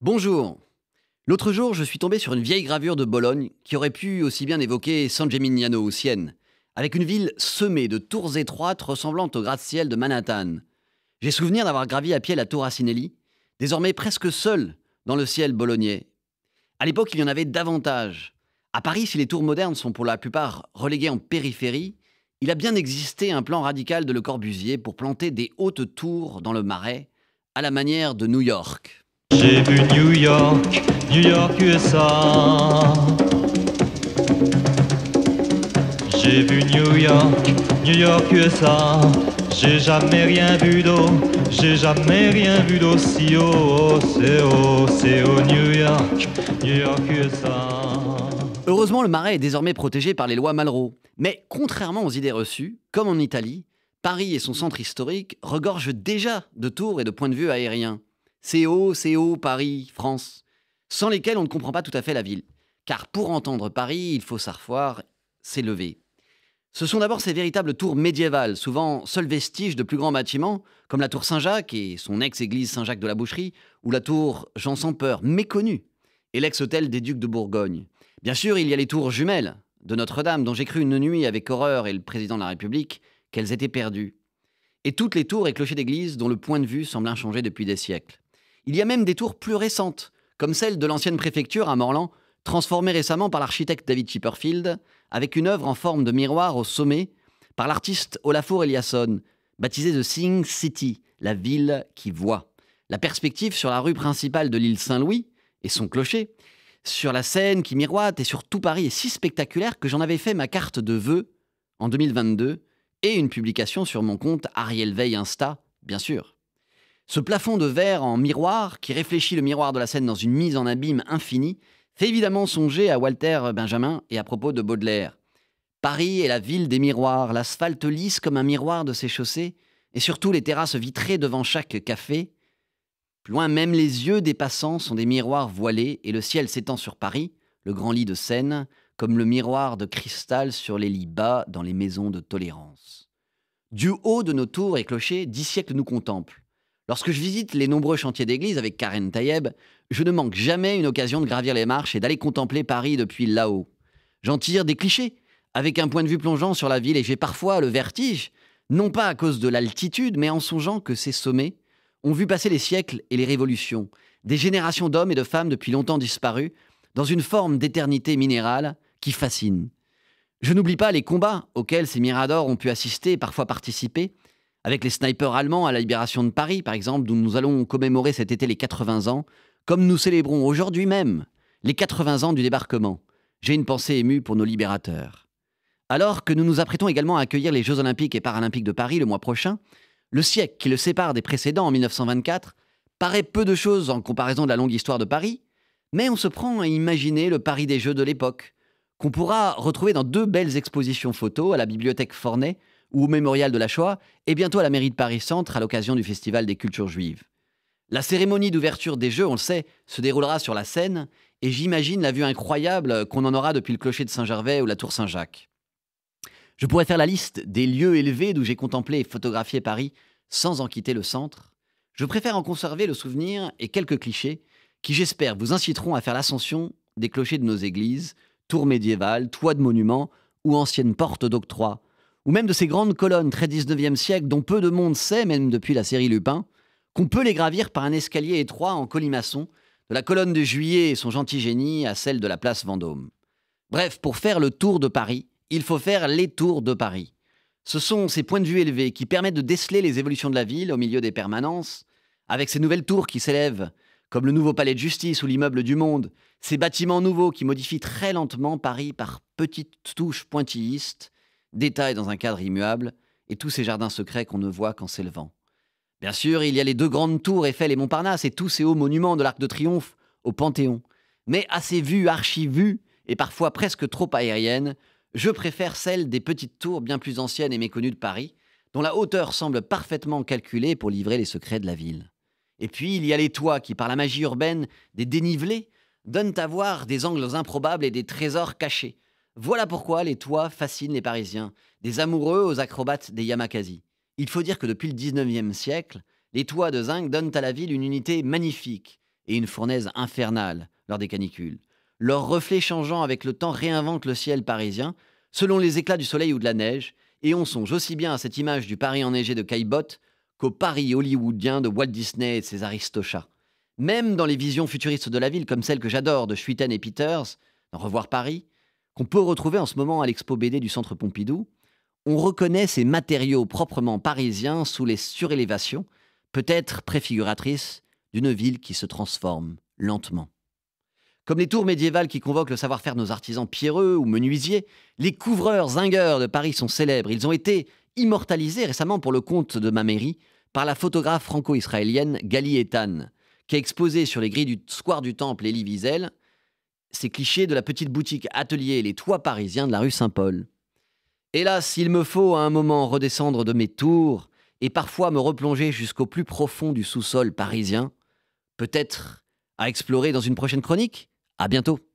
Bonjour. L'autre jour, je suis tombé sur une vieille gravure de Bologne qui aurait pu aussi bien évoquer San Gimignano ou Sienne, avec une ville semée de tours étroites ressemblant au gratte-ciel de Manhattan. J'ai souvenir d'avoir gravi à pied la tour Asinelli, désormais presque seule dans le ciel bolognais. À l'époque, il y en avait davantage. À Paris, si les tours modernes sont pour la plupart reléguées en périphérie, il a bien existé un plan radical de Le Corbusier pour planter des hautes tours dans le Marais, à la manière de New York. J'ai vu New York, New York USA. J'ai vu New York, New York USA. J'ai jamais rien vu d'eau, j'ai jamais rien vu d'aussi haut. C'est haut, New York, New York USA. Heureusement, le Marais est désormais protégé par les lois Malraux. Mais contrairement aux idées reçues, comme en Italie, Paris et son centre historique regorgent déjà de tours et de points de vue aériens. C'est haut, Paris, France, sans lesquels on ne comprend pas tout à fait la ville. Car pour entendre Paris, il faut savoir s'élever. Ce sont d'abord ces véritables tours médiévales, souvent seuls vestiges de plus grands bâtiments, comme la tour Saint-Jacques et son ex-église Saint-Jacques de la Boucherie, ou la tour Jean sans peur, méconnue, et l'ex-hôtel des Ducs de Bourgogne. Bien sûr, il y a les tours jumelles de Notre-Dame, dont j'ai cru une nuit avec horreur et le président de la République qu'elles étaient perdues. Et toutes les tours et clochers d'église dont le point de vue semble inchangé depuis des siècles. Il y a même des tours plus récentes, comme celle de l'ancienne préfecture à Morlan, transformée récemment par l'architecte David Chipperfield, avec une œuvre en forme de miroir au sommet, par l'artiste Olafur Eliasson, baptisée The Seeing City, la ville qui voit. La perspective sur la rue principale de l'île Saint-Louis et son clocher, sur la Seine qui miroite et sur tout Paris est si spectaculaire que j'en avais fait ma carte de vœux en 2022 et une publication sur mon compte Ariel Veil Insta, bien sûr. Ce plafond de verre en miroir, qui réfléchit le miroir de la Seine dans une mise en abîme infinie, fait évidemment songer à Walter Benjamin et à propos de Baudelaire. Paris est la ville des miroirs, l'asphalte lisse comme un miroir de ses chaussées, et surtout les terrasses vitrées devant chaque café. Plus loin, même les yeux des passants sont des miroirs voilés, et le ciel s'étend sur Paris, le grand lit de Seine, comme le miroir de cristal sur les lits bas dans les maisons de tolérance. Du haut de nos tours et clochers, 10 siècles nous contemplent. Lorsque je visite les nombreux chantiers d'église avec Karen Tayeb, je ne manque jamais une occasion de gravir les marches et d'aller contempler Paris depuis là-haut. J'en tire des clichés, avec un point de vue plongeant sur la ville, et j'ai parfois le vertige, non pas à cause de l'altitude, mais en songeant que ces sommets ont vu passer les siècles et les révolutions, des générations d'hommes et de femmes depuis longtemps disparus, dans une forme d'éternité minérale qui fascine. Je n'oublie pas les combats auxquels ces miradors ont pu assister et parfois participer, avec les snipers allemands à la libération de Paris, par exemple, d'où nous allons commémorer cet été les 80 ans, comme nous célébrons aujourd'hui même les 80 ans du débarquement. J'ai une pensée émue pour nos libérateurs. Alors que nous nous apprêtons également à accueillir les Jeux Olympiques et Paralympiques de Paris le mois prochain, le siècle qui le sépare des précédents en 1924 paraît peu de choses en comparaison de la longue histoire de Paris, mais on se prend à imaginer le Paris des Jeux de l'époque, qu'on pourra retrouver dans 2 belles expositions photos à la bibliothèque Fornet ou au mémorial de la Shoah, et bientôt à la mairie de Paris-Centre à l'occasion du Festival des cultures juives. La cérémonie d'ouverture des Jeux, on le sait, se déroulera sur la Seine, et j'imagine la vue incroyable qu'on en aura depuis le clocher de Saint-Gervais ou la tour Saint-Jacques. Je pourrais faire la liste des lieux élevés d'où j'ai contemplé et photographié Paris sans en quitter le centre. Je préfère en conserver le souvenir et quelques clichés qui, j'espère, vous inciteront à faire l'ascension des clochers de nos églises, tours médiévales, toits de monuments ou anciennes portes d'octroi, ou même de ces grandes colonnes très 19e siècle dont peu de monde sait, même depuis la série Lupin, qu'on peut les gravir par un escalier étroit en colimaçon, de la colonne de Juillet et son gentil génie à celle de la place Vendôme. Bref, pour faire le tour de Paris, il faut faire les tours de Paris. Ce sont ces points de vue élevés qui permettent de déceler les évolutions de la ville au milieu des permanences, avec ces nouvelles tours qui s'élèvent, comme le nouveau palais de justice ou l'immeuble du Monde, ces bâtiments nouveaux qui modifient très lentement Paris par petites touches pointillistes, détails dans un cadre immuable, et tous ces jardins secrets qu'on ne voit qu'en s'élevant. Bien sûr, il y a les 2 grandes tours Eiffel et Montparnasse et tous ces hauts monuments de l'Arc de Triomphe au Panthéon. Mais à ces vues archi-vues, et parfois presque trop aériennes, je préfère celles des petites tours bien plus anciennes et méconnues de Paris, dont la hauteur semble parfaitement calculée pour livrer les secrets de la ville. Et puis, il y a les toits qui, par la magie urbaine des dénivelés, donnent à voir des angles improbables et des trésors cachés. Voilà pourquoi les toits fascinent les Parisiens, des amoureux aux acrobates des Yamakasi. Il faut dire que depuis le 19e siècle, les toits de zinc donnent à la ville une unité magnifique et une fournaise infernale lors des canicules. Leurs reflets changeant avec le temps réinventent le ciel parisien, selon les éclats du soleil ou de la neige, et on songe aussi bien à cette image du Paris enneigé de Caillebotte qu'au Paris hollywoodien de Walt Disney et de ses Aristochats. Même dans les visions futuristes de la ville, comme celle que j'adore de Schuiten et Peters, dans Revoir Paris, qu'on peut retrouver en ce moment à l'Expo BD du Centre Pompidou, on reconnaît ces matériaux proprement parisiens sous les surélévations, peut-être préfiguratrices d'une ville qui se transforme lentement. Comme les tours médiévales qui convoquent le savoir-faire de nos artisans pierreux ou menuisiers, les couvreurs zingueurs de Paris sont célèbres. Ils ont été immortalisés récemment pour le compte de ma mairie par la photographe franco-israélienne Gali Etan, qui a exposé sur les grilles du square du Temple Elie Wiesel ces clichés de la petite boutique Atelier et les toits parisiens de la rue Saint-Paul. Hélas, il me faut à un moment redescendre de mes tours et parfois me replonger jusqu'au plus profond du sous-sol parisien, peut-être à explorer dans une prochaine chronique. À bientôt.